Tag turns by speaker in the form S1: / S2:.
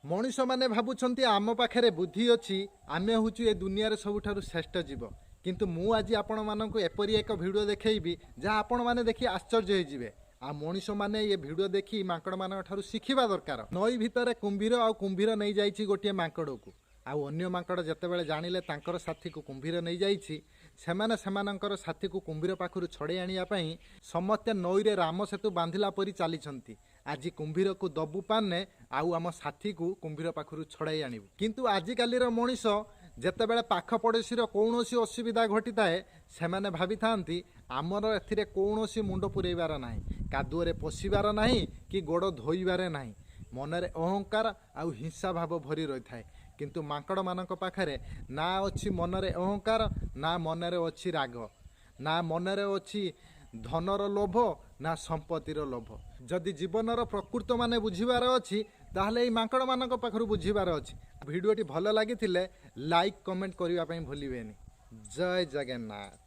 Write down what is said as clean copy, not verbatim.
S1: मनीष माने भावुंट आम पाखे बुद्धि अच्छी आम हूँ ए दुनिया सबुठ श्रेष्ठ जीव किंतु मु आज आपण मानक एपरी एक भिडियो देखी जहाँ आपण मैंने देखी आश्चर्य होइजिबे। आ मनीष माने ये भिडियो देखी मांकड़ मान शिखिबा दरकार। नई भितर कुंभीर आ कुंभीर नहीं जाइछि गोटे मांकड़ को आउ अन्य मांकड़ जेतेबेले जानिले तांकर साथी को कुंभीर नहीं जाइछि सेमाने सेमानंकर साथी को कुंभीर पाखरु छड़े आनिया पई समस्ते नईरे राम सेतु बांधिला परी चलीछंती। आज कुंभीर को दबु पाने आउ आम साथी को कुंभीर पाखरु छड़ाई आनिबु। किंतु आजिकालीर मनीष जेतेबेले पाख पड़ोशीर कौनसी असुविधा घटी थाए सेमाने भावी थांती आमर एथिरे कौनसी मुंड पुरेबार नाही, कादुअरे पशिबार नाही कि गोड़ धोइबार नाही। मनरे अहंकार आउ हिंसा भाव भरी रही थाए किंतु मांकड़ मानक पाखरे ना अच्छी मनरे अहंकार ना मनरे अच्छी राग ना मनरे अच्छी धनर लोभ ना संपत्तिर लोभ। जदि जीवनर प्रकृत माने बुझिबार अछि ताहले एई मांकड़ मानक पाखरु बुझिबार अछि। भिडियोटी भल लागिथिले लाइक कमेंट करिवा पई भूलिबेनी। जय जगन्नाथ।